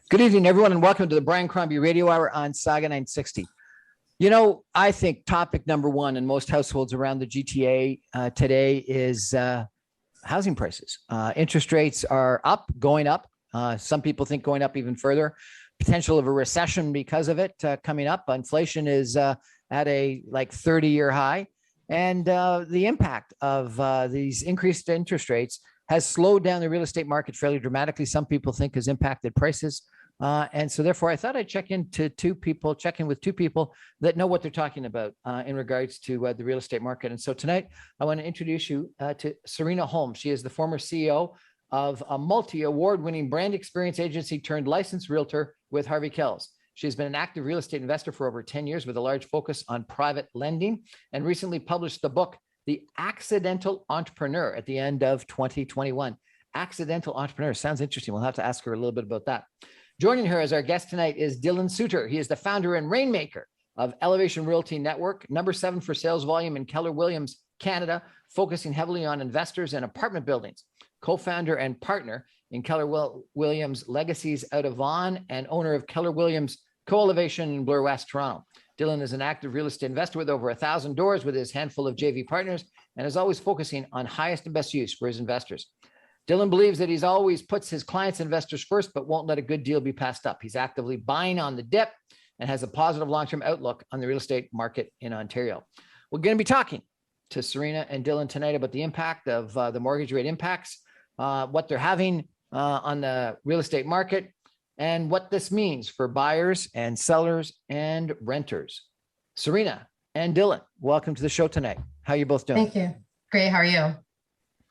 Good evening, everyone, and welcome to the Brian Crombie Radio Hour on Saga 960. You know, I think topic number one in most households around the GTA today is housing prices. Interest rates are going up. Some people think going up even further. Potential of a recession because of it coming up. Inflation is at a 30-year high. And the impact of these increased interest rates has slowed down the real estate market fairly dramatically. Some people think has impacted prices. And so therefore, I thought I'd check in with two people that know what they're talking about in regards to the real estate market. And so tonight, I want to introduce you to Serena Holmes. She is the former CEO of a multi-award-winning brand experience agency turned licensed realtor with Harvey Kells. She has been an active real estate investor for over 10 years with a large focus on private lending and recently published the book, The Accidental Entrepreneur, at the end of 2021. Accidental Entrepreneur sounds interesting. We'll have to ask her a little bit about that. Joining her as our guest tonight is Dylan Suitor. He is the founder and rainmaker of Elevation Realty Network, number 7 for sales volume in Keller Williams, Canada, focusing heavily on investors and apartment buildings. Co-founder and partner in Keller Williams Legacies out of Vaughan and owner of Keller Williams Co-Elevation in Bloor West, Toronto. Dylan is an active real estate investor with over 1,000 doors with his handful of JV partners and is always focusing on highest and best use for his investors. Dylan believes that he's always puts his clients' investors first, but won't let a good deal be passed up. He's actively buying on the dip and has a positive long-term outlook on the real estate market in Ontario. We're going to be talking to Serena and Dylan tonight about the impact of the mortgage rate impacts, what they're having on the real estate market, and what this means for buyers and sellers and renters. Serena and Dylan, welcome to the show tonight. How are you both doing? Thank you. Great. How are you?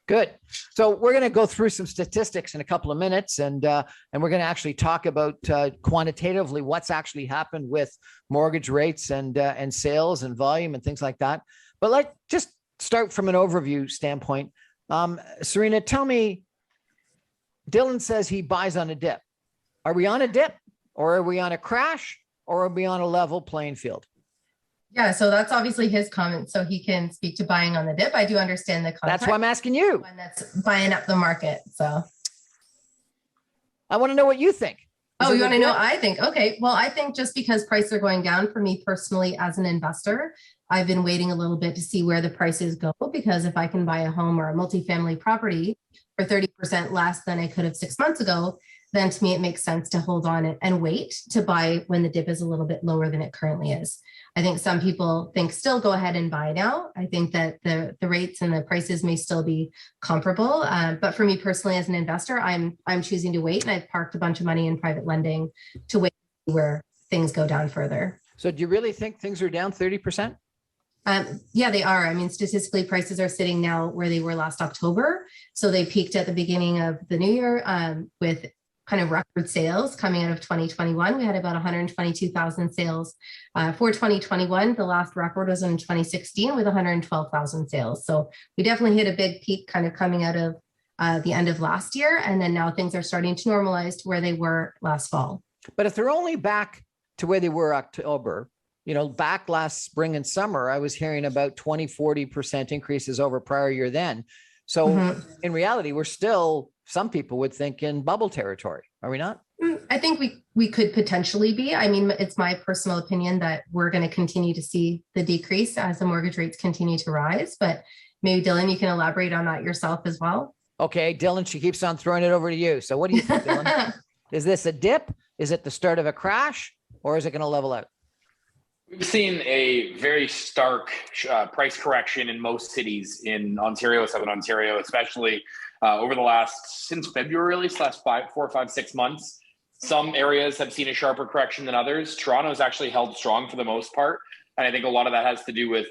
Good. So we're going to go through some statistics in a couple of minutes, and we're going to actually talk about quantitatively what's actually happened with mortgage rates and sales and volume and things like that. But let's just start from an overview standpoint. Serena, tell me, Dylan says he buys on a dip. Are we on a dip, or are we on a crash, or are we on a level playing field? Yeah, so that's obviously his comment, so he can speak to buying on the dip. I do understand the context. That's why I'm asking you. One that's buying up the market. So I want to know what you think. Oh, you want to know what I think? Okay. Well, I think just because prices are going down for me personally as an investor, I've been waiting a little bit to see where the prices go, because if I can buy a home or a multifamily property for 30% less than I could have 6 months ago, then to me, it makes sense to hold on it and wait to buy when the dip is a little bit lower than it currently is. I think some people think still go ahead and buy now. I think that the rates and the prices may still be comparable. But for me personally, as an investor, I'm choosing to wait, and I've parked a bunch of money in private lending to wait where things go down further. So do you really think things are down 30%? Yeah, they are. I mean, statistically, prices are sitting now where they were last October. So they peaked at the beginning of the new year with kind of record sales coming out of 2021. We had about 122,000 sales for 2021. The last record was in 2016 with 112,000 sales. So we definitely hit a big peak kind of coming out of the end of last year. And then now things are starting to normalize to where they were last fall. But if they're only back to where they were October, back last spring and summer, I was hearing about 20-40% increases over prior year then. So in reality, we're still, some people would think, in bubble territory. Are we not? I think we could potentially be. I mean, it's my personal opinion that we're going to continue to see the decrease as the mortgage rates continue to rise. But maybe, Dylan, you can elaborate on that yourself as well. Okay, Dylan, she keeps on throwing it over to you. So what do you think, Dylan? Is this a dip? Is it the start of a crash? Or is it going to level out? We've seen a very stark price correction in most cities in Ontario, Southern Ontario, especially over the since February, at least last 4, 5, 6 months. Some areas have seen a sharper correction than others. Toronto has actually held strong for the most part. And I think a lot of that has to do with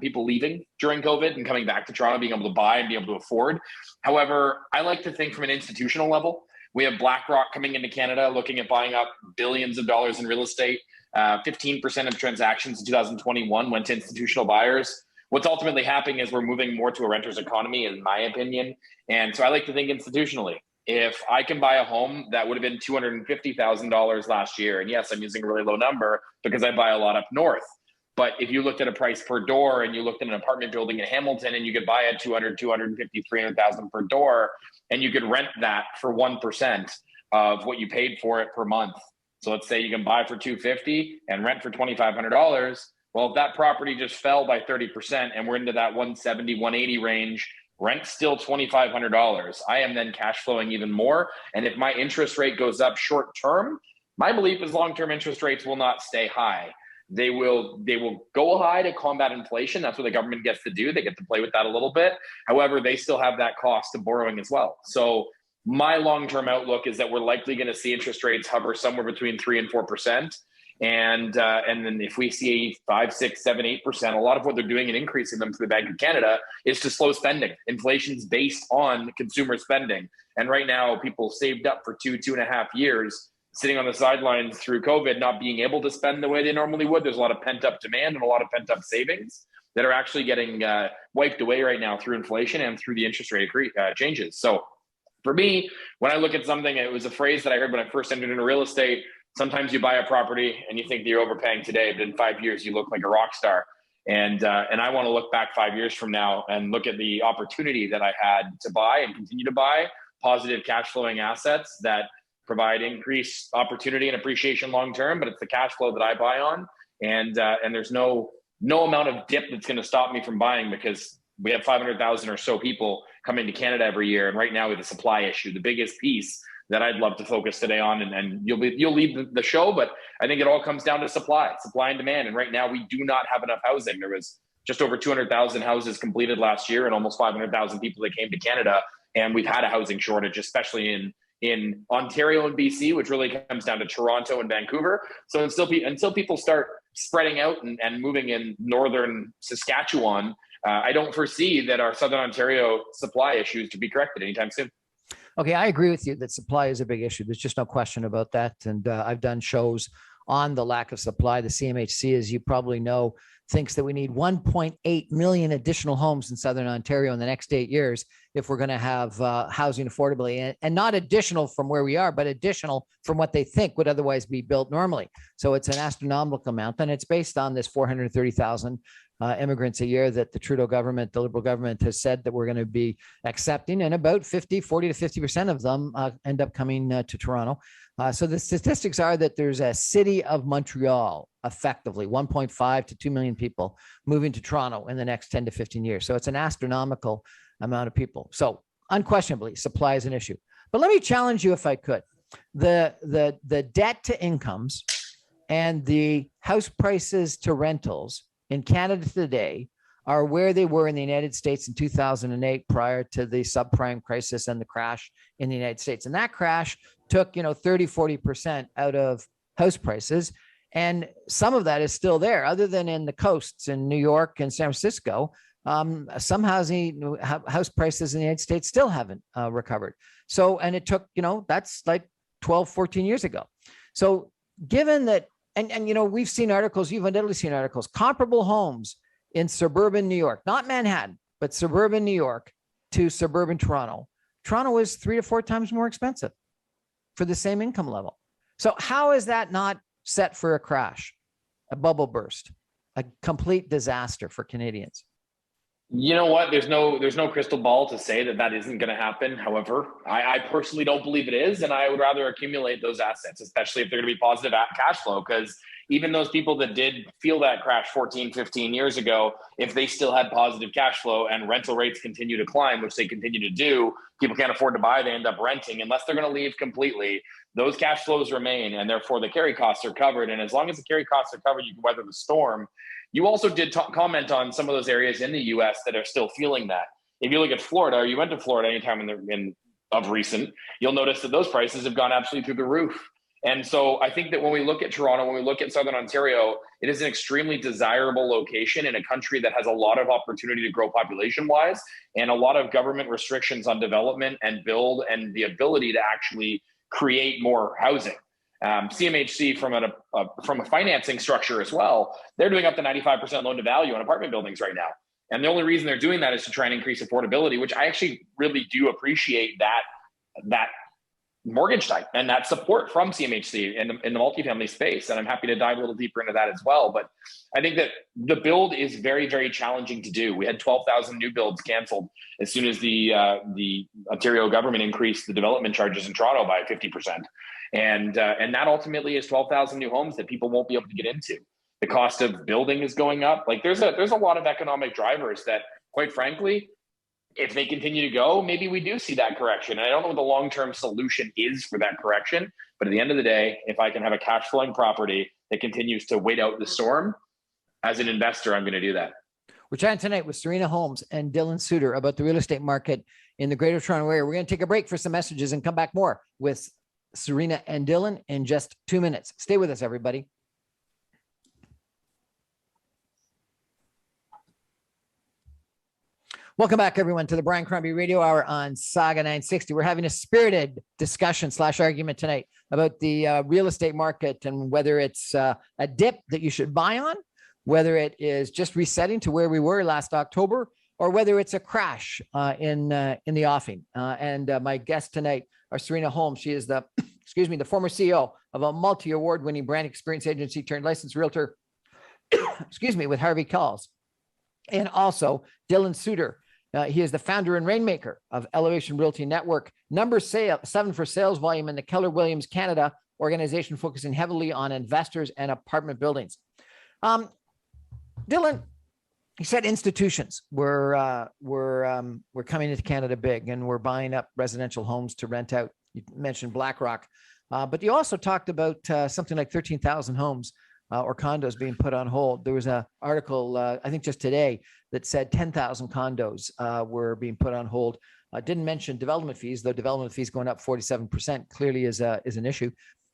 people leaving during COVID and coming back to Toronto, being able to buy and be able to afford. However, I like to think from an institutional level. We have BlackRock coming into Canada, looking at buying up billions of dollars in real estate. 15% of transactions in 2021 went to institutional buyers. What's ultimately happening is we're moving more to a renter's economy, in my opinion. And so I like to think institutionally. If I can buy a home that would have been $250,000 last year, and yes, I'm using a really low number because I buy a lot up north. But if you looked at a price per door and you looked at an apartment building in Hamilton and you could buy at 200, 250, 300,000 per door, and you could rent that for 1%, of what you paid for it per month. So let's say you can buy for $250 and rent for $2,500. Well, if that property just fell by 30% and we're into that 170, 180 range, rent's still $2,500. I am then cash flowing even more. And if my interest rate goes up short term, my belief is long-term interest rates will not stay high. They will go high to combat inflation. That's what the government gets to do. They get to play with that a little bit. However, they still have that cost of borrowing as well. So my long-term outlook is that we're likely going to see interest rates hover somewhere between 3 and 4%. And then if we see 5, 6, 7, 8%, a lot of what they're doing and increasing them to the Bank of Canada is to slow spending. Inflation's based on consumer spending. And right now, people saved up for 2.5 years, sitting on the sidelines through COVID, not being able to spend the way they normally would. There's a lot of pent-up demand and a lot of pent-up savings that are actually getting wiped away right now through inflation and through the interest rate changes. So for me, when I look at something, it was a phrase that I heard when I first entered into real estate. Sometimes you buy a property and you think that you're overpaying today, but in 5 years, you look like a rock star. And I want to look back 5 years from now and look at the opportunity that I had to buy and continue to buy positive cash flowing assets that provide increased opportunity and appreciation long term, but it's the cash flow that I buy on. And there's no amount of dip that's going to stop me from buying, because we have 500,000 or so people coming to Canada every year. And right now with the supply issue, the biggest piece that I'd love to focus today on, and you'll lead the show, but I think it all comes down to supply and demand. And right now we do not have enough housing. There was just over 200,000 houses completed last year and almost 500,000 people that came to Canada. And we've had a housing shortage, especially in Ontario and BC, which really comes down to Toronto and Vancouver. So until people start spreading out and moving in northern Saskatchewan, I don't foresee that our Southern Ontario supply issues to be corrected anytime soon. Okay, I agree with you that supply is a big issue. There's just no question about that. And I've done shows on the lack of supply. The CMHC, as you probably know, thinks that we need 1.8 million additional homes in Southern Ontario in the next 8 years if we're going to have housing affordability, and not additional from where we are, but additional from what they think would otherwise be built normally. So it's an astronomical amount, and it's based on this 430,000 immigrants a year that the Trudeau government, the Liberal government, has said that we're going to be accepting, and about 40 to 50% of them end up coming to Toronto. So the statistics are that there's a city of Montreal, effectively 1.5 to 2 million people moving to Toronto in the next 10 to 15 years. So it's an astronomical amount of people. So unquestionably, supply is an issue. But let me challenge you, if I could. The debt to incomes and the house prices to rentals in Canada today are where they were in the United States in 2008, prior to the subprime crisis and the crash in the United States. And that crash took, 30, 40% out of house prices. And some of that is still there, other than in the coasts in New York and San Francisco. Some house prices in the United States still haven't recovered. So, and it took, that's like 12, 14 years ago. So given that, and we've seen articles, you've undoubtedly seen articles, comparable homes in suburban New York, not Manhattan, but suburban New York to suburban Toronto. Toronto is 3 to 4 times more expensive for the same income level. So how is that not set for a crash, a bubble burst, a complete disaster for Canadians? You know what? There's no crystal ball to say that isn't going to happen. However, I personally don't believe it is, and I would rather accumulate those assets, especially if they're going to be positive cash flow, because even those people that did feel that crash 14, 15 years ago, if they still had positive cash flow and rental rates continue to climb, which they continue to do, people can't afford to buy, they end up renting. Unless they're going to leave completely, those cash flows remain, and therefore the carry costs are covered. And as long as the carry costs are covered, you can weather the storm. You also did comment on some of those areas in the U.S. that are still feeling that. If you look at Florida, or you went to Florida anytime of recent, you'll notice that those prices have gone absolutely through the roof. And so I think that when we look at Toronto, when we look at Southern Ontario, it is an extremely desirable location in a country that has a lot of opportunity to grow population-wise and a lot of government restrictions on development and build and the ability to actually create more housing. CMHC from a financing structure as well, they're doing up to 95% loan to value on apartment buildings right now. And the only reason they're doing that is to try and increase affordability, which I actually really do appreciate that mortgage type and that support from CMHC in the multifamily space. And I'm happy to dive a little deeper into that as well. But I think that the build is very, very challenging to do. We had 12,000 new builds canceled as soon as the Ontario government increased the development charges in Toronto by 50%. And that ultimately is 12,000 new homes that people won't be able to get into. The cost of building is going up. Like there's a lot of economic drivers that, quite frankly, if they continue to go, maybe we do see that correction. And I don't know what the long-term solution is for that correction, but at the end of the day, if I can have a cash flowing property that continues to wait out the storm, as an investor, I'm going to do that. We're chatting tonight with Serena Holmes and Dylan Suitor about the real estate market in the Greater Toronto Area. We're going to take a break for some messages and come back more with Serena and Dylan in just 2 minutes. Stay with us, everybody. Welcome back, everyone, to the Brian Crombie Radio Hour on Saga 960. We're having a spirited discussion / argument tonight about the real estate market and whether it's a dip that you should buy on, whether it is just resetting to where we were last October, or whether it's a crash in the offing. And my guests tonight are Serena Holmes. She is the, the former CEO of a multi-award winning brand experience agency turned licensed realtor, with Harvey Calls. And also Dylan Suitor. He is the founder and rainmaker of Elevation Realty Network, number 7 for sales volume in the Keller Williams Canada organization, focusing heavily on investors and apartment buildings. Dylan, he said institutions were coming into Canada big, and we're buying up residential homes to rent out. You mentioned BlackRock, but you also talked about something like 13,000 homes or condos being put on hold. There was an article, I think just today, that said 10,000 condos were being put on hold. Didn't mention development fees, though development fees going up 47% clearly is an issue,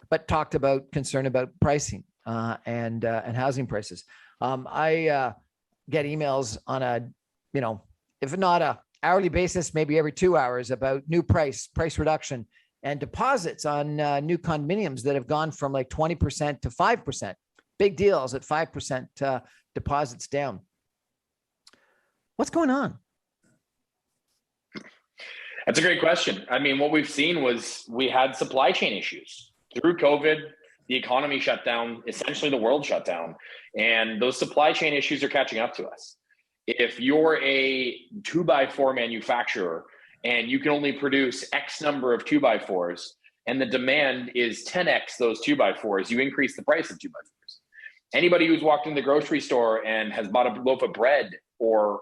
but talked about concern about pricing and housing prices. I get emails on a, if not a hourly basis, maybe every 2 hours about new price reduction and deposits on new condominiums that have gone from like 20% to 5%. Big deals at 5% deposits down. What's going on? That's a great question. I mean, what we've seen was we had supply chain issues through COVID. The economy shut down, essentially the world shut down, and those supply chain issues are catching up to us. If you're a 2x4 manufacturer and you can only produce X number of 2x4s and the demand is 10X those 2x4s, you increase the price of 2x4s. Anybody who's walked in the grocery store and has bought a loaf of bread or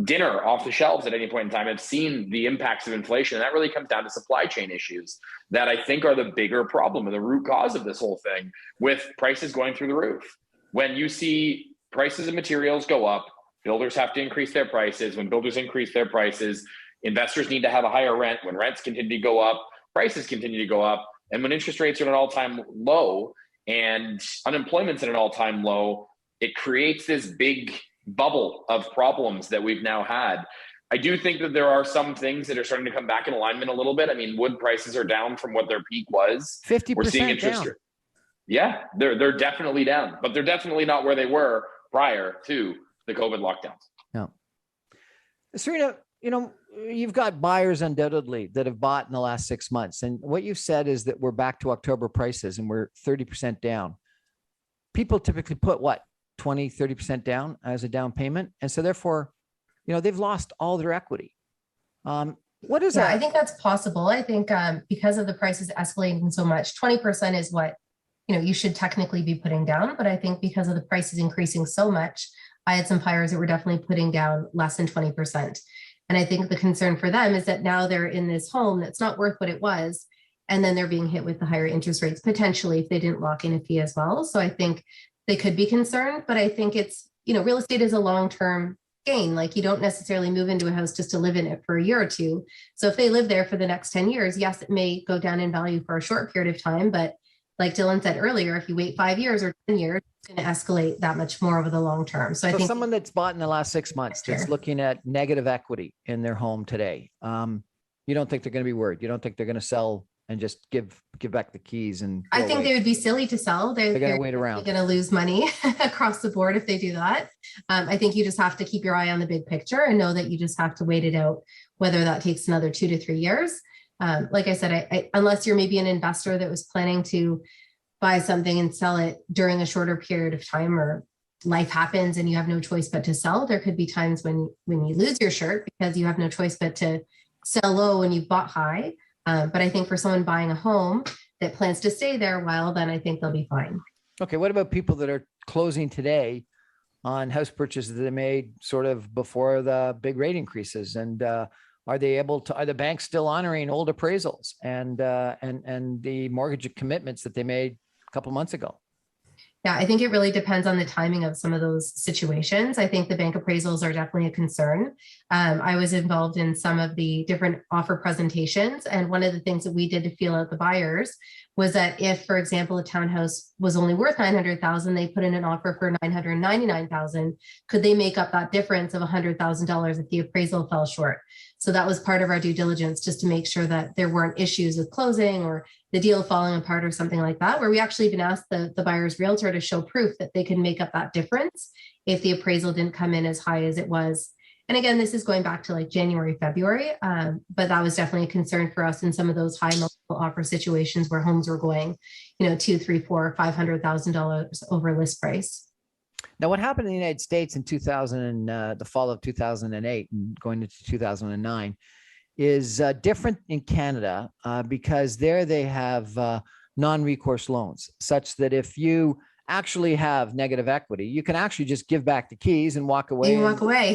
dinner off the shelves at any point in time have seen the impacts of inflation. And that really comes down to supply chain issues that I think are the bigger problem and the root cause of this whole thing, with prices going through the roof. When you see prices of materials go up, builders have to increase their prices. When builders increase their prices, investors need to have a higher rent. When rents continue to go up, prices continue to go up. And when interest rates are at an all-time low and unemployment's at an all-time low, it creates this big bubble of problems that we've now had. I do think that there are some things that are starting to come back in alignment a little bit. I mean, wood prices are down from what their peak was. 50% We're seeing interest down. Yeah, they're definitely down, but they're definitely not where they were prior to the COVID lockdowns. No. Serena, you've got buyers undoubtedly that have bought in the last 6 months. And what you've said is that we're back to October prices and we're 30% down. People typically put what? 20, 30% down as a down payment. And so therefore, they've lost all their equity. What is that? I think that's possible. I think because of the prices escalating so much, 20% is what, you should technically be putting down. But I think because of the prices increasing so much, I had some buyers that were definitely putting down less than 20%. And I think the concern for them is that now they're in this home that's not worth what it was. And then they're being hit with the higher interest rates, potentially, if they didn't lock in a fee as well. So I think they could be concerned, but I think it's, real estate is a long-term gain. Like, you don't necessarily move into a house just to live in it for a year or two. So if they live there for the next 10 years, yes, it may go down in value for a short period of time. But like Dylan said earlier, if you wait 5 years or 10 years, it's going to escalate that much more over the long term. So I think someone that's bought in the last 6 months that's looking at negative equity in their home today, you don't think they're going to be worried? You don't think they're going to sell and just give back the keys? And I think they would be silly to sell. They're going to wait around. They're going to lose money across the board if they do that. I think you just have to keep your eye on the big picture and know that you just have to wait it out, whether that takes another 2 to 3 years. Like I said, unless you're maybe an investor that was planning to buy something and sell it during a shorter period of time, or life happens and you have no choice but to sell, there could be times when you lose your shirt because you have no choice but to sell low when you've bought high. But I think for someone buying a home that plans to stay there a while, then I think they'll be fine. Okay. What about people that are closing today on house purchases that they made sort of before the big rate increases? And are the banks still honoring old appraisals and the mortgage commitments that they made a couple months ago? Yeah, I think it really depends on the timing of some of those situations. I think the bank appraisals are definitely a concern. I was involved in some of the different offer presentations. And one of the things that we did to feel out the buyers was that if, for example, a townhouse was only worth $900,000, they put in an offer for $999,000. Could they make up that difference of $100,000 if the appraisal fell short? So that was part of our due diligence, just to make sure that there weren't issues with closing or the deal falling apart or something like that, where we actually even asked the buyer's realtor to show proof that they can make up that difference if the appraisal didn't come in as high as it was. And again, this is going back to like January, February, but that was definitely a concern for us in some of those high multiple offer situations where homes were going, $200,000, $300,000, $400,000, $500,000 over list price. Now, what happened in the United States in the fall of 2008 and going into 2009 is different in Canada because there they have non-recourse loans, such that if you actually have negative equity, you can actually just give back the keys and walk away.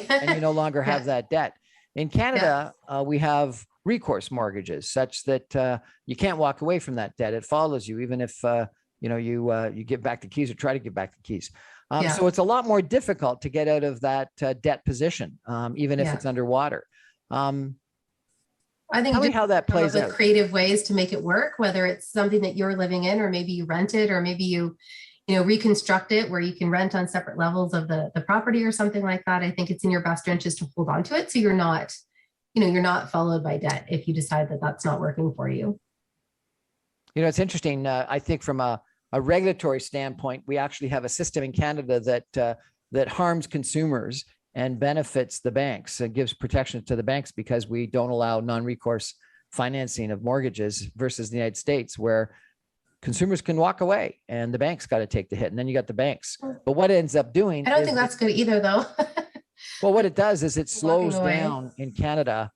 And you no longer have that debt. In Canada, we have recourse mortgages such that you can't walk away from that debt. It follows you, even if you give back the keys or try to give back the keys. So it's a lot more difficult to get out of that debt position, even if it's underwater. I think tell me how that plays out. Creative ways to make it work, whether it's something that you're living in, or maybe you rent it, or maybe you reconstruct it where you can rent on separate levels of the property or something like that. I think it's in your best interest to hold on to it, so you're not followed by debt if you decide that that's not working for you. It's interesting. I think from a regulatory standpoint, we actually have a system in Canada that harms consumers and benefits the banks. It gives protection to the banks because we don't allow non-recourse financing of mortgages versus the United States, where consumers can walk away and the banks got to take the hit. And then you got the banks. But what it ends up doing, I don't think that's good either, though. Well, what it does is it slows down in Canada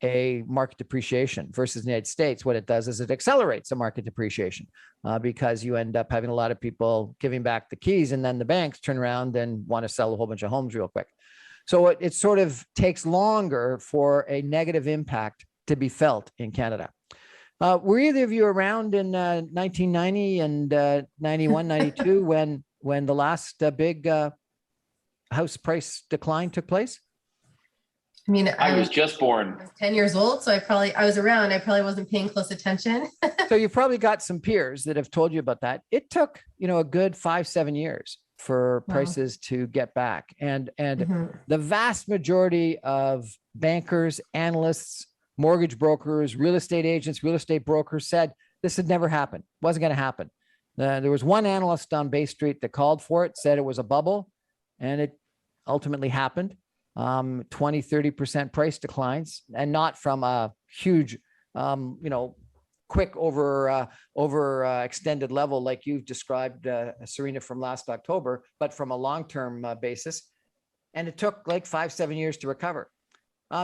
a market depreciation versus the United States. What it does is it accelerates a market depreciation because you end up having a lot of people giving back the keys, and then the banks turn around and want to sell a whole bunch of homes real quick. So it sort of takes longer for a negative impact to be felt in Canada. Were either of you around in 1990 and 91, 92 when the last big house price decline took place? I mean, I was just born. I was 10 years old, so I was around. I probably wasn't paying close attention. So you've probably got some peers that have told you about that. It took, a good 5-7 years for prices to get back. And the vast majority of bankers, analysts, mortgage brokers, real estate agents, real estate brokers said this had never happened. Wasn't going to happen. There was one analyst on Bay Street that called for it, said it was a bubble, and it ultimately happened. 20-30% price declines, and not from a huge, quick over extended level like you've described, Serena, from last October, but from a long-term basis. And it took like 5-7 years to recover.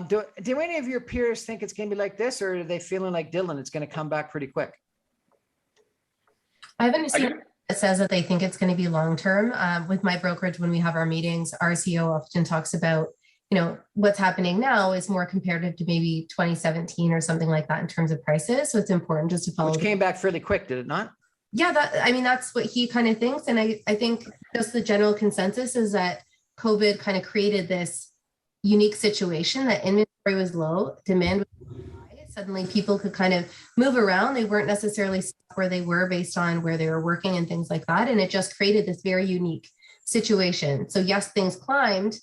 Do any of your peers think it's going to be like this, or are they feeling like Dylan, it's going to come back pretty quick? I haven't seen it says that they think it's going to be long-term. With my brokerage, when we have our meetings, our CEO often talks about, what's happening now is more comparative to maybe 2017 or something like that in terms of prices. So it's important just to follow. Which came back fairly quick, did it not? Yeah, that's what he kind of thinks. And I think just the general consensus is that COVID kind of created this unique situation that inventory was low, demand was high. Suddenly people could kind of move around. They weren't necessarily where they were based on where they were working and things like that. And it just created this very unique situation. So yes, things climbed,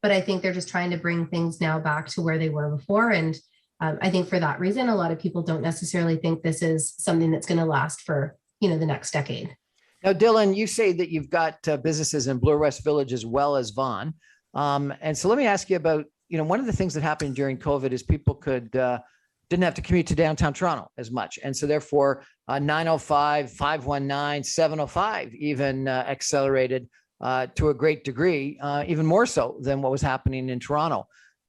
but I think they're just trying to bring things now back to where they were before. And I think for that reason, a lot of people don't necessarily think this is something that's going to last for, the next decade. Now, Dylan, you say that you've got businesses in Bloor West Village as well as Vaughan. And so let me ask you about, one of the things that happened during COVID is people could didn't have to commute to downtown Toronto as much. And so therefore 905, 519, 705 even accelerated to a great degree, even more so than what was happening in Toronto.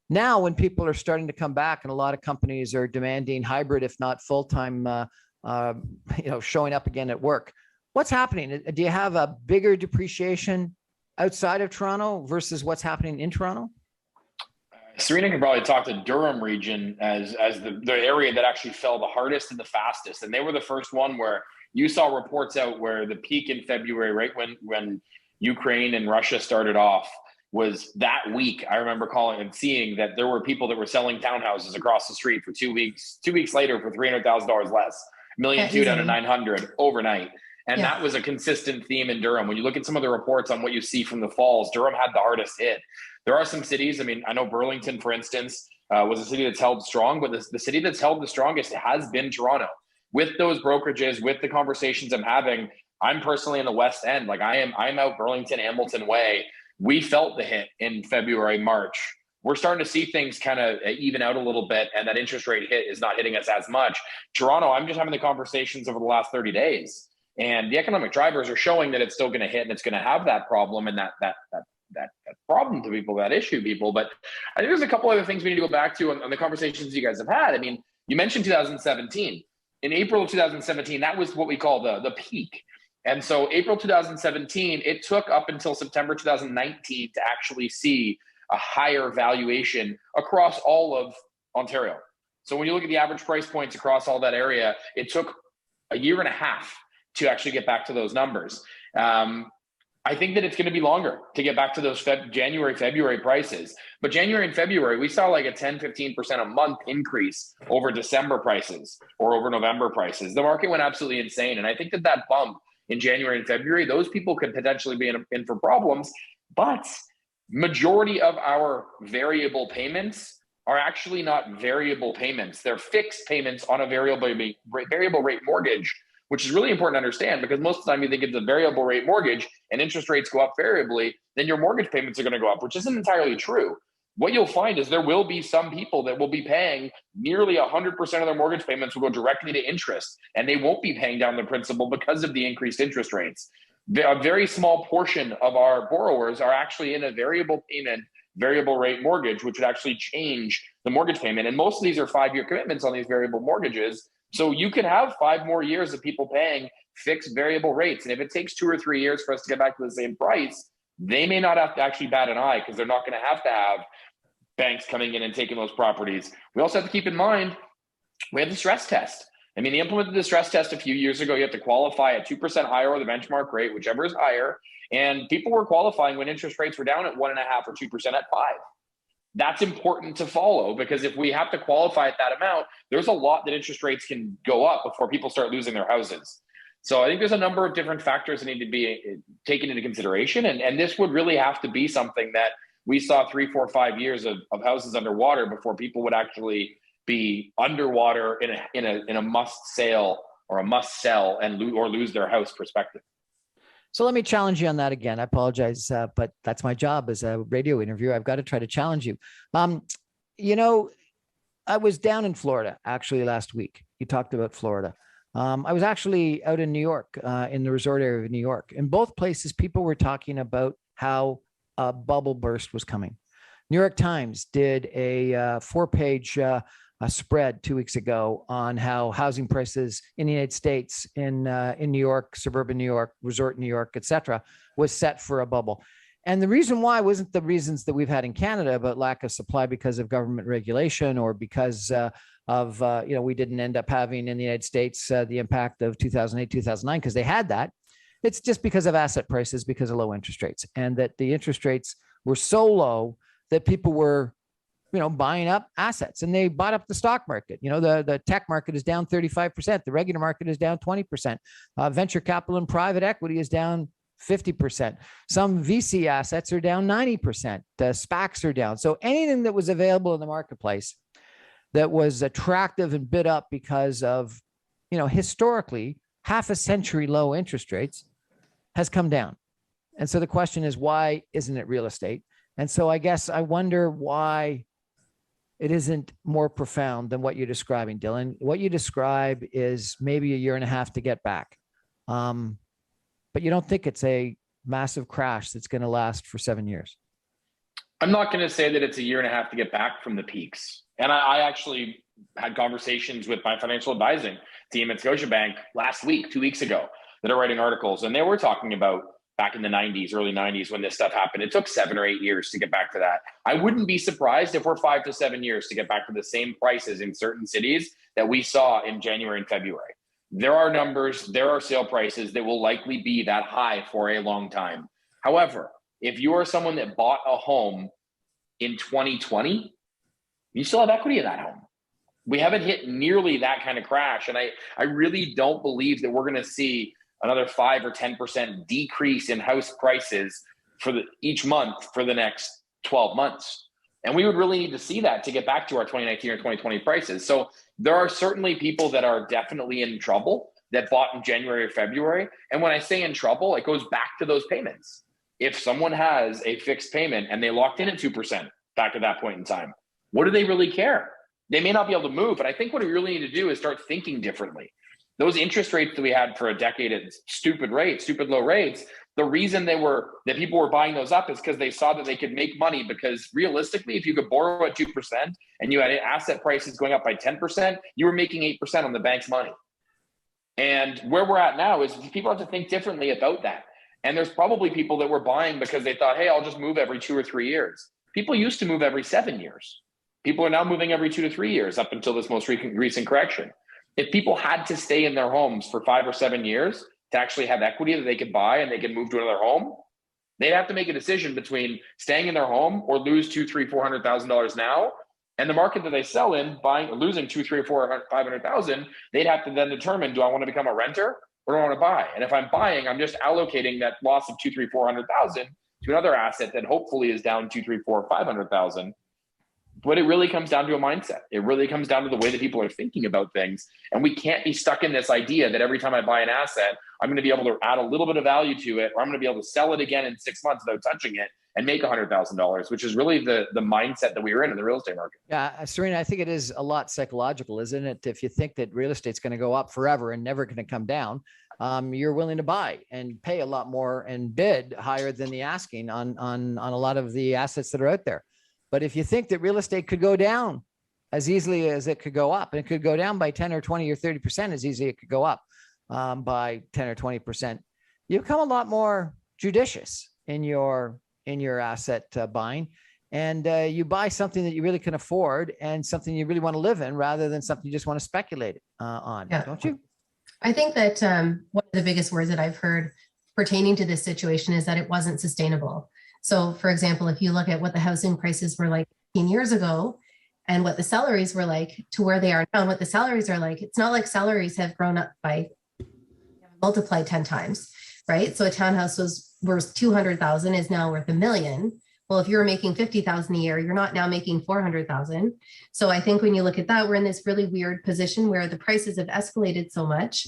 Now, when people are starting to come back and a lot of companies are demanding hybrid, if not full-time, showing up again at work, what's happening? Do you have a bigger depreciation outside of Toronto versus what's happening in Toronto? Serena can probably talk to Durham region as the area that actually fell the hardest and the fastest. And they were the first one where you saw reports out where the peak in February, right when Ukraine and Russia started off, was that week. I remember calling and seeing that there were people that were selling townhouses across the street for 2 weeks. 2 weeks later for $300,000 less, $1.2 million down to 900 overnight. And that was a consistent theme in Durham. When you look at some of the reports on what you see from the falls, Durham had the hardest hit. There are some cities, I mean, I know Burlington, for instance, was a city that's held strong, but the city that's held the strongest has been Toronto. With those brokerages, with the conversations I'm having, I'm personally in the West End. Like I'm out Burlington, Hamilton way. We felt the hit in February, March. We're starting to see things kind of even out a little bit, and that interest rate hit is not hitting us as much. Toronto, I'm just having the conversations over the last 30 days. And the economic drivers are showing that it's still going to hit and it's going to have that problem and that problem to people, that issue people. But I think there's a couple other things we need to go back to on the conversations you guys have had. I mean, you mentioned 2017. In April of 2017, that was what we call the peak. And so April 2017, it took up until September 2019 to actually see a higher valuation across all of Ontario. So when you look at the average price points across all that area, it took a year and a half to actually get back to those numbers. I think that it's going to be longer to get back to those January, February prices. But January and February, we saw like a 10, 15% a month increase over December prices or over November prices. The market went absolutely insane. And I think that bump in January and February, those people could potentially be in for problems. But majority of our variable payments are actually not variable payments. They're fixed payments on a variable rate mortgage, which is really important to understand, because most of the time you think it's a variable rate mortgage and interest rates go up variably, then your mortgage payments are going to go up, which isn't entirely true. What you'll find is there will be some people that will be paying nearly 100% of their mortgage payments will go directly to interest, and they won't be paying down the principal because of the increased interest rates. A very small portion of our borrowers are actually in a variable payment, variable rate mortgage, which would actually change the mortgage payment. And most of these are 5-year commitments on these variable mortgages. So you can have 5 more years of people paying fixed variable rates. And if it takes 2 or 3 years for us to get back to the same price, they may not have to actually bat an eye, because they're not going to have banks coming in and taking those properties. We also have to keep in mind, we have the stress test. I mean, they implemented the stress test a few years ago. You have to qualify at 2% higher or the benchmark rate, whichever is higher. And people were qualifying when interest rates were down at 1.5% or 2% at 5%. That's important to follow, because if we have to qualify at that amount, there's a lot that interest rates can go up before people start losing their houses. So I think there's a number of different factors that need to be taken into consideration. And this would really have to be something that we saw 3, 4, 5 years of houses underwater before people would actually be underwater in a must sell or a must sell and lose their house perspective. So let me challenge you on that again. I apologize, but that's my job as a radio interviewer. I've got to try to challenge you. I was down in Florida actually last week. You talked about Florida. I was actually out in New York, in the resort area of New York. In both places, people were talking about how a bubble burst was coming. New York Times did a 4-page spread 2 weeks ago on how housing prices in the United States, in New York, suburban New York, resort New York, et cetera, was set for a bubble. And the reason why wasn't the reasons that we've had in Canada about lack of supply because of government regulation or because we didn't end up having in the United States the impact of 2008, 2009, because they had that. It's just because of asset prices, because of low interest rates, and that the interest rates were so low that people were buying up assets, and they bought up the stock market. The tech market is down 35%. The regular market is down 20%. Venture capital and private equity is down 50%. Some VC assets are down 90%. SPACs are down. So anything that was available in the marketplace that was attractive and bid up because of, historically half a century low interest rates has come down. And so the question is, why isn't it real estate? And so I guess I wonder why it isn't more profound than what you're describing, Dylan. What you describe is maybe a year and a half to get back. But you don't think it's a massive crash that's going to last for 7 years. I'm not going to say that it's a year and a half to get back from the peaks. And I actually had conversations with my financial advising team at Scotiabank last week, 2 weeks ago, that are writing articles. And they were talking about back in the 90s, early 90s, when this stuff happened. It took 7 or 8 years to get back to that. I wouldn't be surprised if we're 5 to 7 years to get back to the same prices in certain cities that we saw in January and February. There are numbers, there are sale prices that will likely be that high for a long time. However, if you are someone that bought a home in 2020, you still have equity in that home. We haven't hit nearly that kind of crash. And I really don't believe that we're going to see another 5 or 10% decrease in house prices for each month for the next 12 months. And we would really need to see that to get back to our 2019 or 2020 prices. So there are certainly people that are definitely in trouble that bought in January or February. And when I say in trouble, it goes back to those payments. If someone has a fixed payment and they locked in at 2% back at that point in time, what do they really care? They may not be able to move, but I think what we really need to do is start thinking differently. Those interest rates that we had for a decade at stupid low rates, the reason that people were buying those up is because they saw that they could make money, because realistically, if you could borrow at 2% and you had asset prices going up by 10%, you were making 8% on the bank's money. And where we're at now is people have to think differently about that. And there's probably people that were buying because they thought, hey, I'll just move every 2 or 3 years. People used to move every 7 years. People are now moving every 2 to 3 years up until this most recent correction. If people had to stay in their homes for 5 or 7 years to actually have equity that they could buy and they could move to another home, they'd have to make a decision between staying in their home or lose $200,000, $300,000, $400,000 now. And the market that they sell in, losing $200,000, $300,000, $400,000, $500,000, they'd have to then determine, do I want to become a renter or do I want to buy? And if I'm buying, I'm just allocating that loss of $200,000, $300,000, $400,000 to another asset that hopefully is down $200,000, $300,000, $500,000. But it really comes down to a mindset. It really comes down to the way that people are thinking about things. And we can't be stuck in this idea that every time I buy an asset, I'm going to be able to add a little bit of value to it, or I'm going to be able to sell it again in 6 months without touching it and make $100,000, which is really the mindset that we were in the real estate market. Yeah, Serena, I think it is a lot psychological, isn't it? If you think that real estate's going to go up forever and never going to come down, you're willing to buy and pay a lot more and bid higher than the asking on a lot of the assets that are out there. But if you think that real estate could go down as easily as it could go up, and it could go down by 10 or 20 or 30% as easily as it could go up by 10 or 20%, you become a lot more judicious in your asset buying. And you buy something that you really can afford and something you really want to live in, rather than something you just want to speculate on, don't you? I think that one of the biggest words that I've heard pertaining to this situation is that it wasn't sustainable. So, for example, if you look at what the housing prices were like 15 years ago and what the salaries were like to where they are now and what the salaries are like, it's not like salaries have grown up by multiplied 10 times, right? So a townhouse was worth 200,000 is now worth $1 million. Well, if you're making 50,000 a year, you're not now making 400,000. So I think when you look at that, we're in this really weird position where the prices have escalated so much,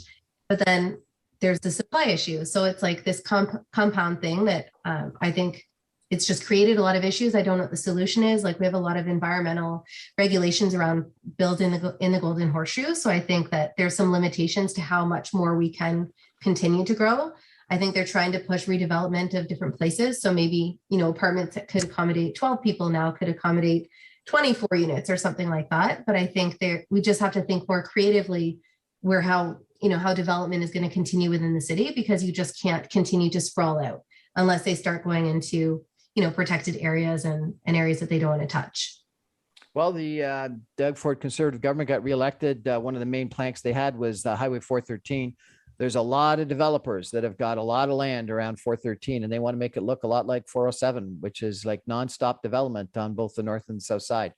but then there's the supply issue. So it's like this compound thing that I think it's just created a lot of issues. I don't know what the solution is. Like, we have a lot of environmental regulations around building in the golden horseshoe. So I think that there's some limitations to how much more we can continue to grow. I think they're trying to push redevelopment of different places. So maybe, apartments that could accommodate 12 people now could accommodate 24 units or something like that. But I think we just have to think more creatively where how development is going to continue within the city, because you just can't continue to sprawl out unless they start going into protected areas and areas that they don't want to touch. Well, the Doug Ford Conservative government got reelected. One of the main planks they had was Highway 413. There's a lot of developers that have got a lot of land around 413, and they want to make it look a lot like 407, which is like nonstop development on both the north and the south side.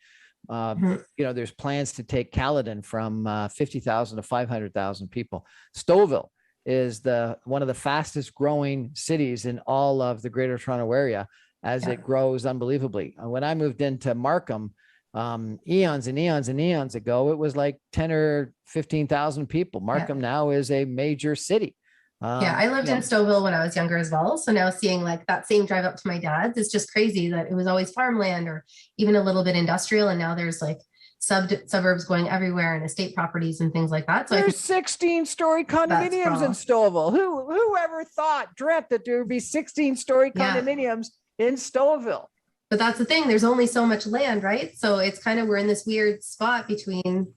There's plans to take Caledon from 50,000 to 500,000 people. Stouffville is one of the fastest growing cities in all of the Greater Toronto Area, as it grows unbelievably. When I moved into Markham, eons and eons and eons ago, it was like 10 or 15,000 people. Markham now is a major city. Yeah, I lived in Stouffville when I was younger as well. So now seeing like that same drive up to my dad's, it's just crazy that it was always farmland or even a little bit industrial. And now there's like suburbs going everywhere and estate properties and things like that. So there's 16-story condominiums in Stouffville. Whoever dreamt that there would be 16-story condominiums in Stouffville? But that's the thing. There's only so much land, right? So it's kind of, we're in this weird spot between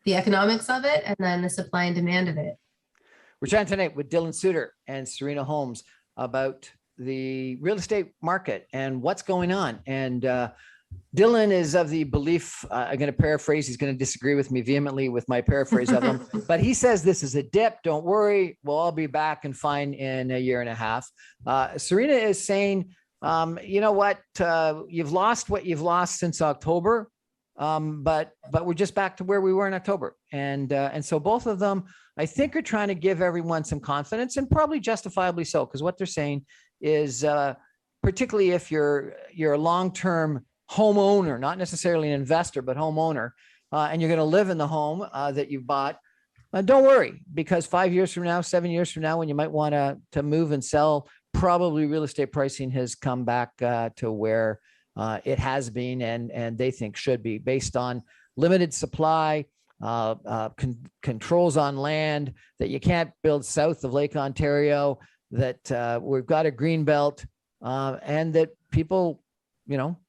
the economics of it and then the supply and demand of it. We're chatting tonight with Dylan Suitor and Serena Holmes about the real estate market and what's going on. And Dylan is of the belief, I'm going to paraphrase, he's going to disagree with me vehemently with my paraphrase of him, but he says this is a dip. Don't worry, we'll all be back and fine in a year and a half. Serena is saying, you know what, you've lost what you've lost since October, but we're just back to where we were in October. And so both of them, I think, are trying to give everyone some confidence, and probably justifiably so, because what they're saying is, particularly if you're a long-term homeowner, not necessarily an investor, but homeowner, and you're going to live in the home that you've bought, don't worry, because 5 years from now, 7 years from now, when you might want to move and sell, probably real estate pricing has come back to where it has been and they think should be, based on limited supply, controls on land, that you can't build south of Lake Ontario, that we've got a green belt, and that people,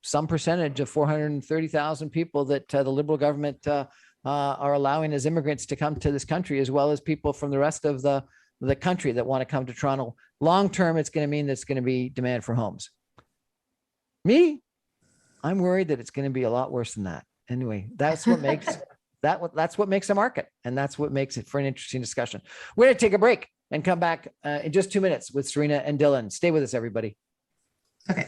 some percentage of 430,000 people that the Liberal government are allowing as immigrants to come to this country, as well as people from the rest of the country that want to come to Toronto. Long term, it's going to mean there's going to be demand for homes. I'm worried that it's going to be a lot worse than that. Anyway, that's what makes that's what makes a market, and that's what makes it for an interesting discussion. We're going to take a break and come back in just 2 minutes with Serena and Dylan. Stay with us, everybody. Okay.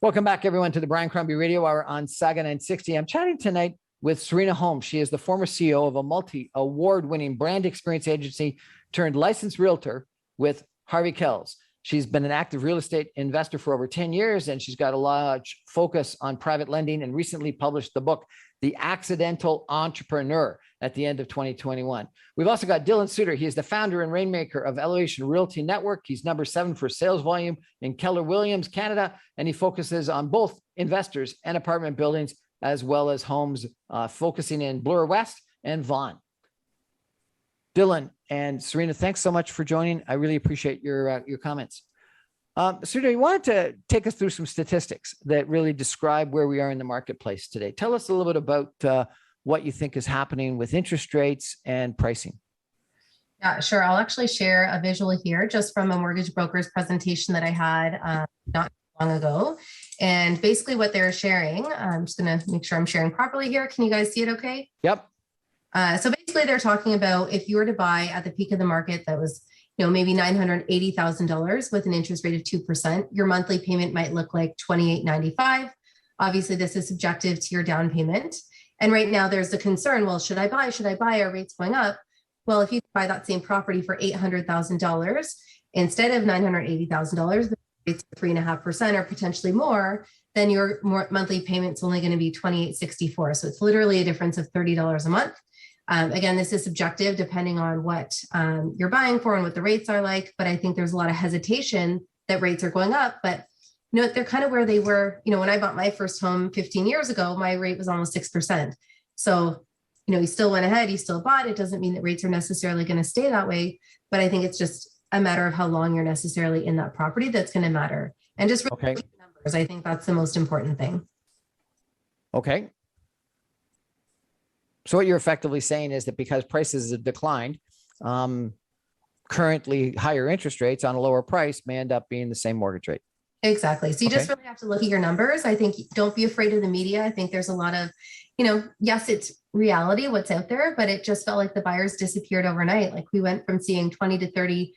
Welcome back, everyone, to the Brian Crombie Radio Hour on Saga 960. I'm chatting tonight with Serena Holmes. She is the former CEO of a multi-award-winning brand experience agency turned licensed realtor with Harvey Kells. She's been an active real estate investor for over 10 years, and she's got a large focus on private lending, and recently published the book, The Accidental Entrepreneur, at the end of 2021. We've also got Dylan Suitor. He is the founder and rainmaker of Elevation Realty Network. He's number 7 for sales volume in Keller Williams, Canada, and he focuses on both investors and apartment buildings, as well as homes, focusing in Bloor West and Vaughan. Dylan and Serena, thanks so much for joining. I really appreciate your comments. Serena, you wanted to take us through some statistics that really describe where we are in the marketplace today. Tell us a little bit about what you think is happening with interest rates and pricing. Yeah, sure. I'll actually share a visual here just from a mortgage broker's presentation that I had not long ago. And basically what they're sharing, I'm just going to make sure I'm sharing properly here. Can you guys see it okay? Yep. So basically they're talking about if you were to buy at the peak of the market that was, maybe $980,000 with an interest rate of 2%, your monthly payment might look like $28.95. Obviously, this is subjective to your down payment. And right now there's the concern, well, should I buy? Are rates going up? Well, if you buy that same property for $800,000 instead of $980,000, the rates are 3.5% or potentially more, then your monthly payment's only going to be $28.64. So it's literally a difference of $30 a month. Again, this is subjective depending on what you're buying for and what the rates are like. But I think there's a lot of hesitation that rates are going up. But they're kind of where they were. When I bought my first home 15 years ago, my rate was almost 6%. So, you still went ahead, you still bought. It doesn't mean that rates are necessarily going to stay that way. But I think it's just a matter of how long you're necessarily in that property that's going to matter. And just really numbers. I think that's the most important thing. Okay. So what you're effectively saying is that because prices have declined, currently higher interest rates on a lower price may end up being the same mortgage rate. Exactly. So you just really have to look at your numbers. I think don't be afraid of the media. I think there's a lot of, yes, it's reality, what's out there, but it just felt like the buyers disappeared overnight. Like we went from seeing 20 to 30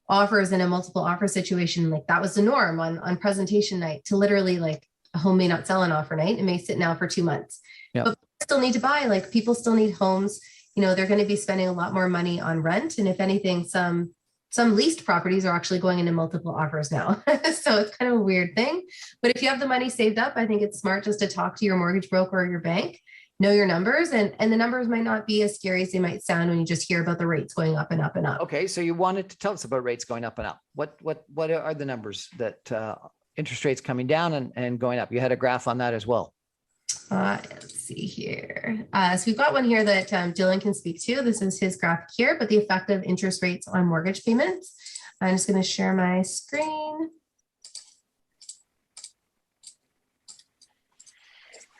offers in a multiple offer situation. Like that was the norm on presentation night to literally like a home may not sell on offer night. It may sit now for 2 months. Yep. But still need to buy, like people still need homes. They're going to be spending a lot more money on rent. And if anything, some leased properties are actually going into multiple offers now. So it's kind of a weird thing. But if you have the money saved up, I think it's smart just to talk to your mortgage broker or your bank know your numbers, and the numbers might not be as scary as they might sound when you just hear about the rates going up and up and up. Okay, so you wanted to tell us about rates going up and up. What are the numbers that interest rates coming down and going up? You had a graph on that as well. Let's see here. So we've got one here that Dylan can speak to. This is his graphic here, but the effect of interest rates on mortgage payments. I'm just going to share my screen.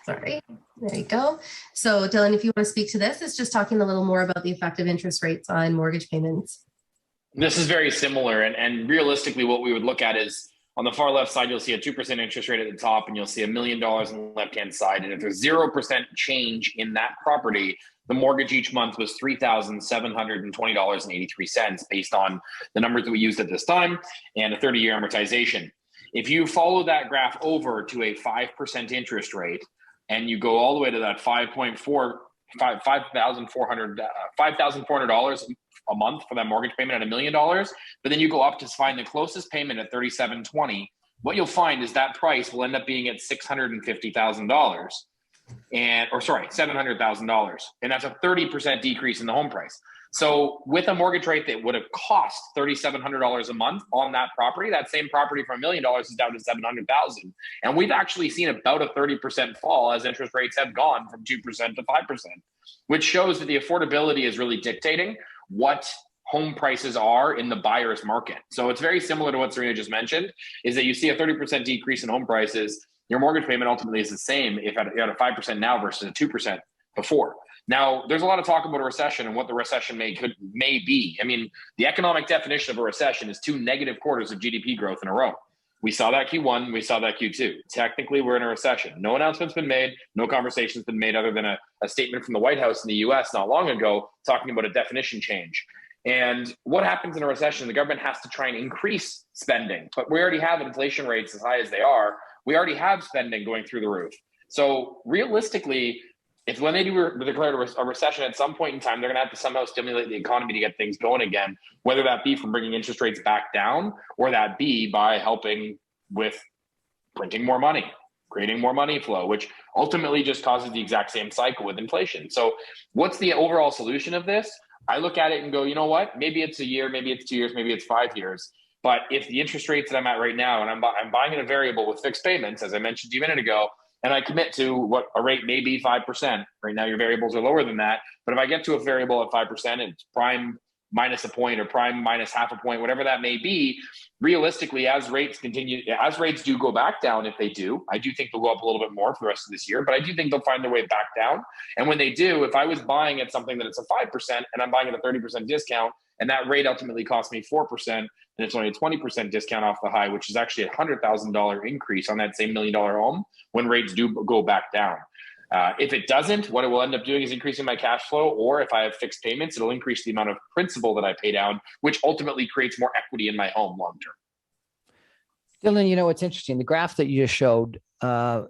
Sorry, there you go. So Dylan, if you want to speak to this, it's just talking a little more about the effect of interest rates on mortgage payments. This is very similar. And realistically, what we would look at is on the far left side, you'll see a 2% interest rate at the top, and you'll see $1 million on the left-hand side. And if there's 0% change in that property, the mortgage each month was $3,720.83 based on the numbers that we used at this time and a 30-year amortization. If you follow that graph over to a 5% interest rate, and you go all the way to that $5,400 a month for that mortgage payment at $1 million, but then you go up to find the closest payment at $3,720, what you'll find is that price will end up being at $650,000 $700,000. And that's a 30% decrease in the home price. So with a mortgage rate that would have cost $3,700 a month on that property, that same property from $1 million is down to $700,000. And we've actually seen about a 30% fall as interest rates have gone from 2% to 5%, which shows that the affordability is really dictating what home prices are in the buyer's market. So it's very similar to what Serena just mentioned, is that you see a 30% decrease in home prices, your mortgage payment ultimately is the same if you're at a 5% now versus a 2% before. Now, there's a lot of talk about a recession and what the recession may be. I mean, the economic definition of a recession is 2 negative quarters of GDP growth in a row. We saw that Q1, we saw that Q2. Technically, we're in a recession. No announcement's been made, no conversation's been made other than a statement from the White House in the US not long ago talking about a definition change. And what happens in a recession? The government has to try and increase spending, but we already have inflation rates as high as they are. We already have spending going through the roof. So realistically, if when they declare a recession at some point in time, they're going to have to somehow stimulate the economy to get things going again, whether that be from bringing interest rates back down or that be by helping with printing more money, creating more money flow, which ultimately just causes the exact same cycle with inflation. So what's the overall solution of this? I look at it and go, you know what? Maybe it's a year, maybe it's 2 years, maybe it's 5 years. But if the interest rates that I'm at right now, and I'm buying in a variable with fixed payments, as I mentioned to you a minute ago, and I commit to what a rate may be 5%. Right now, your variables are lower than that. But if I get to a variable at 5%, it's prime minus a point or prime minus half a point, whatever that may be, realistically, as rates do go back down, if they do, I do think they'll go up a little bit more for the rest of this year, but I do think they'll find their way back down. And when they do, if I was buying at something that it's a 5% and I'm buying at a 30% discount, and that rate ultimately cost me 4%, and it's only a 20% discount off the high, which is actually a $100,000 increase on that same $1 million home when rates do go back down. If it doesn't, what it will end up doing is increasing my cash flow, or if I have fixed payments, it'll increase the amount of principal that I pay down, which ultimately creates more equity in my home long term. Dylan, you know, it's interesting. The graph that you just showed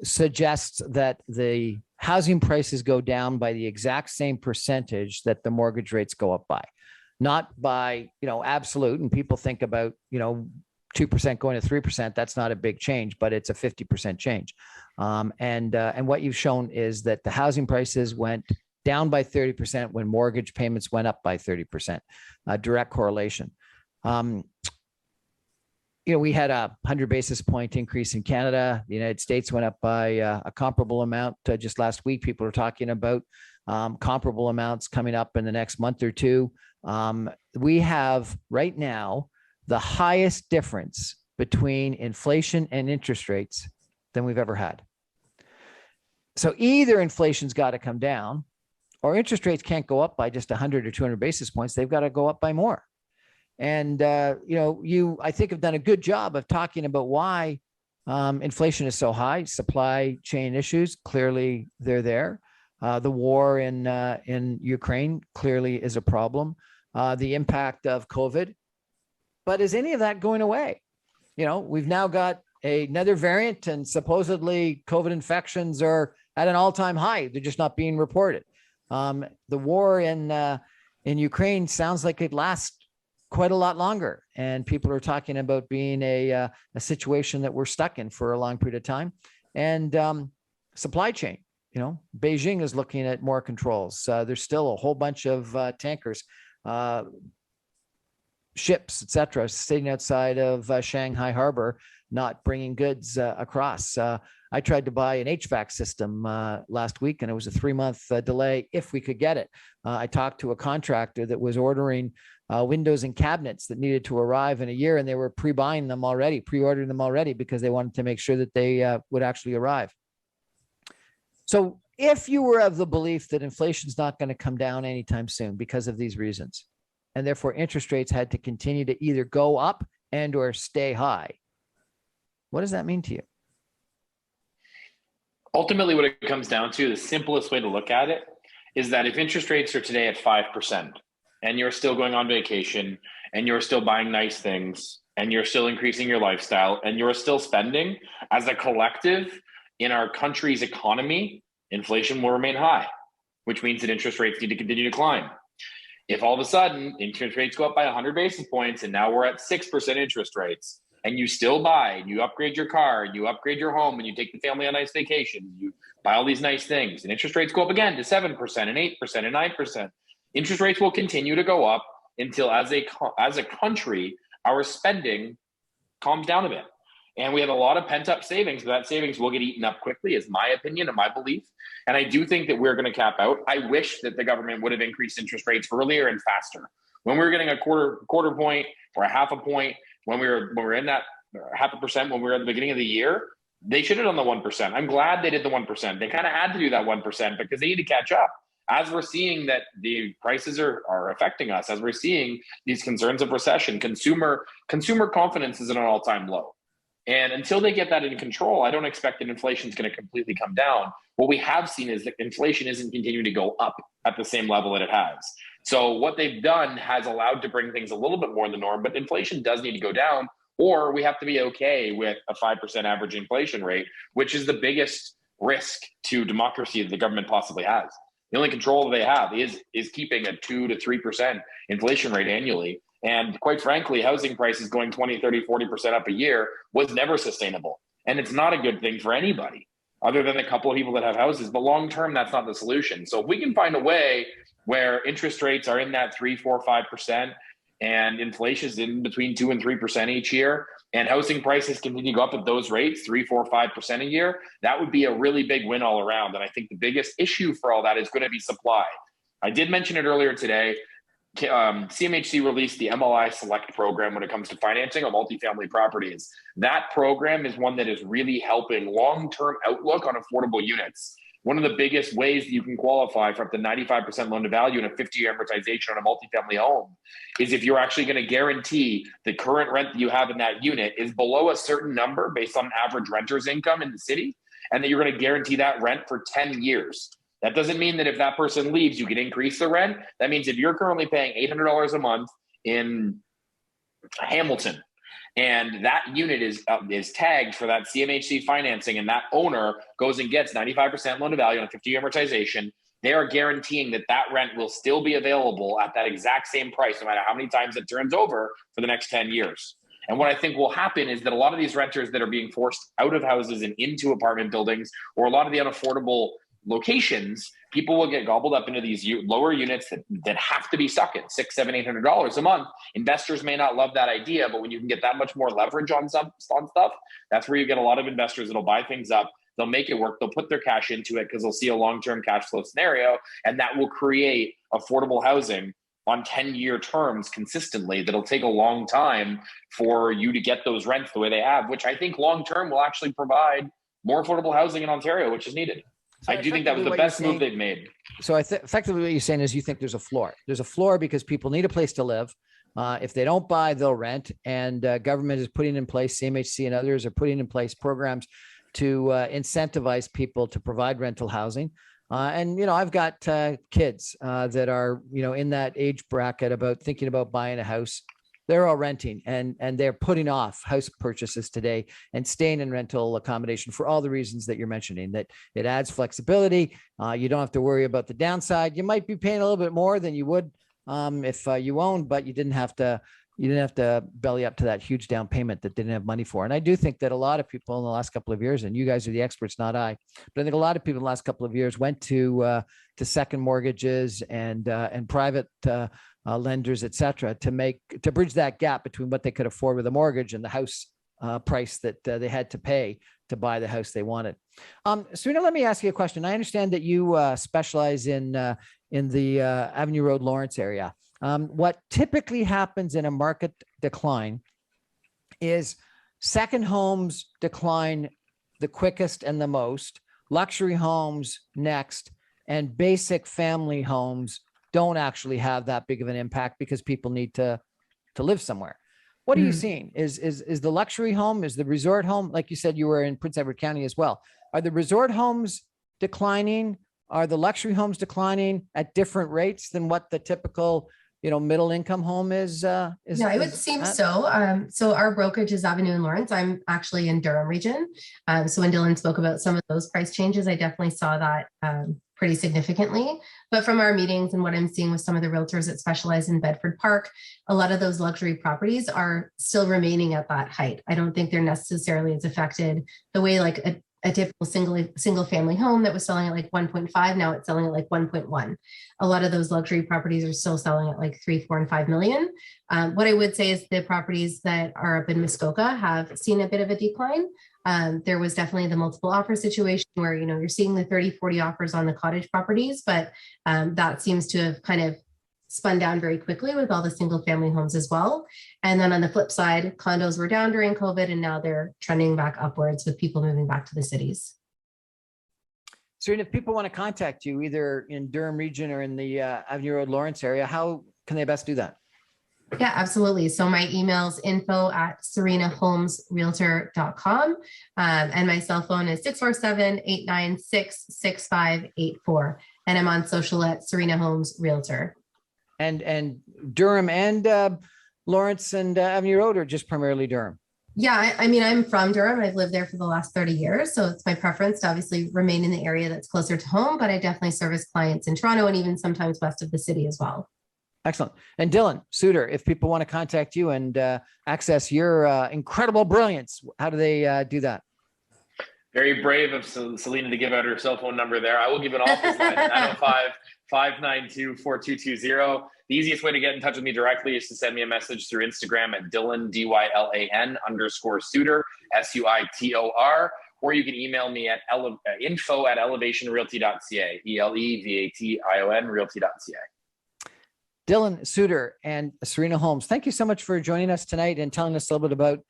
suggests that the housing prices go down by the exact same percentage that the mortgage rates go up by. Not by, absolute. And people think about, 2% going to 3%. That's not a big change, but it's a 50% change. And what you've shown is that the housing prices went down by 30% when mortgage payments went up by 30%. Direct correlation. We had a 100 basis point increase in Canada. The United States went up by a comparable amount. Just last week, people were talking about comparable amounts coming up in the next month or two. We have right now the highest difference between inflation and interest rates than we've ever had. So either inflation's got to come down, or interest rates can't go up by just 100 or 200 basis points. They've got to go up by more. And, you, I think, have done a good job of talking about why inflation is so high. Supply chain issues, clearly they're there. The war in Ukraine clearly is a problem. The impact of COVID. But is any of that going away? We've now got another variant, and supposedly COVID infections are at an all-time high. They're just not being reported. The war in Ukraine sounds like it lasts quite a lot longer, and people are talking about being a situation that we're stuck in for a long period of time. And supply chain. Beijing is looking at more controls. There's still a whole bunch of tankers, ships, etc., sitting outside of Shanghai Harbor, not bringing goods across. I tried to buy an HVAC system last week, and it was a 3-month delay if we could get it. I talked to a contractor that was ordering windows and cabinets that needed to arrive in a year, and they were pre-ordering them already because they wanted to make sure that they would actually arrive. So if you were of the belief that inflation is not going to come down anytime soon because of these reasons, and therefore interest rates had to continue to either go up and or stay high, what does that mean to you? Ultimately, what it comes down to, the simplest way to look at it, is that if interest rates are today at 5% and you're still going on vacation and you're still buying nice things and you're still increasing your lifestyle and you're still spending, as a collective in our country's economy, inflation will remain high, which means that interest rates need to continue to climb. If all of a sudden interest rates go up by 100 basis points and now we're at 6% interest rates, and you still buy, and you upgrade your car, and you upgrade your home, and you take the family on nice vacations, you buy all these nice things, and interest rates go up again to 7% and 8% and 9%, interest rates will continue to go up until, as a country, our spending calms down a bit. And we have a lot of pent-up savings, but that savings will get eaten up quickly, is my opinion and my belief. And I do think that we're going to cap out. I wish that the government would have increased interest rates earlier and faster. When we were getting a quarter point or a half a point, when we were in that 0.5%, when we were at the beginning of the year, they should have done the 1%. I'm glad they did the 1%. They kind of had to do that 1% because they need to catch up. As we're seeing that the prices are affecting us, as we're seeing these concerns of recession, consumer confidence is at an all-time low. And until they get that in control, I don't expect that inflation is going to completely come down. What we have seen is that inflation isn't continuing to go up at the same level that it has. So what they've done has allowed to bring things a little bit more in the norm, but inflation does need to go down, or we have to be okay with a 5% average inflation rate, which is the biggest risk to democracy that the government possibly has. The only control they have is keeping a 2 to 3% inflation rate annually. And quite frankly, housing prices going 20, 30, 40% up a year was never sustainable. And it's not a good thing for anybody other than a couple of people that have houses. But long term, that's not the solution. So if we can find a way where interest rates are in that 3, 4, 5% and inflation is in between 2 and 3% each year, and housing prices continue to go up at those rates, 3, 4, 5% a year, that would be a really big win all around. And I think the biggest issue for all that is going to be supply. I did mention it earlier today. CMHC released the MLI Select program when it comes to financing of multifamily properties. That program is one that is really helping long-term outlook on affordable units. One of the biggest ways that you can qualify for up to 95% loan to value and a 50-year amortization on a multifamily home is if you're actually going to guarantee the current rent that you have in that unit is below a certain number based on average renter's income in the city, and that you're going to guarantee that rent for 10 years. That doesn't mean that if that person leaves, you can increase the rent. That means if you're currently paying $800 a month in Hamilton, and that unit is tagged for that CMHC financing, and that owner goes and gets 95% loan to value on a 50-year amortization, they are guaranteeing that that rent will still be available at that exact same price, no matter how many times it turns over for the next 10 years. And what I think will happen is that a lot of these renters that are being forced out of houses and into apartment buildings, or a lot of the unaffordable locations, people will get gobbled up into these lower units that have to be stuck at $600, $700, $800 a month. Investors may not love that idea, but when you can get that much more leverage on stuff, that's where you get a lot of investors that'll buy things up. They'll make it work. They'll put their cash into it because they'll see a long-term cash flow scenario, and that will create affordable housing on 10-year terms consistently. That'll take a long time for you to get those rents the way they have, which I think long-term will actually provide more affordable housing in Ontario, which is needed. So I do think that was the best move they've made. So effectively what you're saying is you think there's a floor. There's a floor because people need a place to live. If they don't buy, they'll rent. And government is putting in place, CMHC and others are putting in place programs to incentivize people to provide rental housing. And, I've got kids that are, in that age bracket about thinking about buying a house. They're all renting and they're putting off house purchases today and staying in rental accommodation for all the reasons that you're mentioning, that it adds flexibility. You don't have to worry about the downside. You might be paying a little bit more than you would if you owned, but you didn't have to you didn't have to belly up to that huge down payment that didn't have money for. And I do think that a lot of people in the last couple of years, and you guys are the experts, not I, but I think a lot of people in the last couple of years went to second mortgages and private lenders, et cetera, to bridge that gap between what they could afford with a mortgage and the house price that they had to pay to buy the house they wanted. Serena, let me ask you a question. I understand that you specialize in the Avenue Road, Lawrence area. What typically happens in a market decline is second homes decline the quickest and the most, luxury homes next, and basic family homes don't actually have that big of an impact because people need to live somewhere. What are you seeing? Is the luxury home, is the resort home, like you said, you were in Prince Edward County as well. Are the resort homes declining? Are the luxury homes declining at different rates than what the typical, middle income home is? Yeah, it would seem so. So our brokerage is Avenue and Lawrence. I'm actually in Durham region. So when Dylan spoke about some of those price changes, I definitely saw that pretty significantly. But from our meetings and what I'm seeing with some of the realtors that specialize in Bedford Park, a lot of those luxury properties are still remaining at that height. I don't think they're necessarily as affected the way like a typical single family home that was selling at like 1.5, now it's selling at like 1.1. A lot of those luxury properties are still selling at like 3, 4, and 5 million. What I would say is the properties that are up in Muskoka have seen a bit of a decline. There was definitely the multiple offer situation where, you're seeing the 30, 40 offers on the cottage properties, but that seems to have kind of spun down very quickly with all the single family homes as well. And then on the flip side, condos were down during COVID and now they're trending back upwards with people moving back to the cities. Serena, if people want to contact you either in Durham region or in the Avenue Road, Lawrence area, how can they best do that? Yeah, absolutely. So my email's info@serenaholmesrealtor.com. And my cell phone is 647-896-6584. And I'm on social at Serena Holmes Realtor. And Durham and Lawrence and Avenue Road, or just primarily Durham? Yeah, I mean, I'm from Durham. I've lived there for the last 30 years. So it's my preference to obviously remain in the area that's closer to home, but I definitely service clients in Toronto and even sometimes west of the city as well. Excellent. And Dylan, Suitor, if people want to contact you and access your incredible brilliance, how do they do that? Very brave of Selena to give out her cell phone number there. I will give an office line, 905-592-4220. The easiest way to get in touch with me directly is to send me a message through Instagram at Dylan, DYLAN_Suitor, SUITOR, or you can email me at info@elevationrealty.ca, ELEVATION realty.ca. Dylan, Suitor, and Serena Holmes, thank you so much for joining us tonight and telling us a little bit about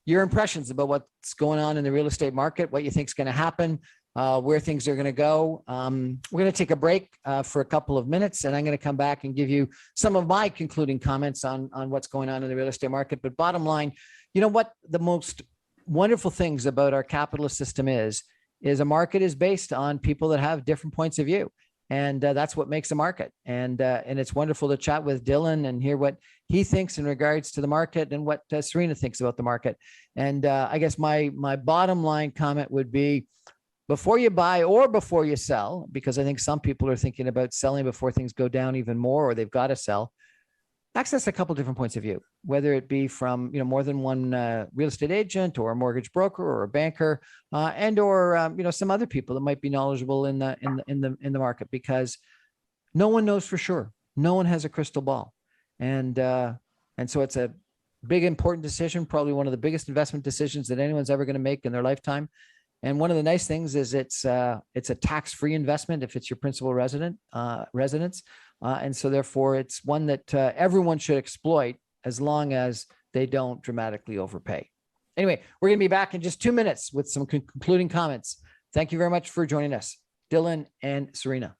your impressions about what's going on in the real estate market, what you think is going to happen, where things are going to go. We're going to take a break for a couple of minutes, and I'm going to come back and give you some of my concluding comments on what's going on in the real estate market. But bottom line, what the most wonderful things about our capitalist system is a market is based on people that have different points of view. And that's what makes a market. And it's wonderful to chat with Dylan and hear what he thinks in regards to the market and what Serena thinks about the market. And I guess my bottom line comment would be, before you buy or before you sell, because I think some people are thinking about selling before things go down even more, or they've got to sell, access a couple of different points of view, whether it be from more than one real estate agent or a mortgage broker or a banker, and or some other people that might be knowledgeable in the market, because no one knows for sure. No one has a crystal ball, and so it's a big important decision, probably one of the biggest investment decisions that anyone's ever going to make in their lifetime. And one of the nice things is it's a tax-free investment if it's your principal residence. And so therefore it's one that everyone should exploit as long as they don't dramatically overpay. Anyway, we're going to be back in just 2 minutes with some concluding comments. Thank you very much for joining us, Dylan and Serena.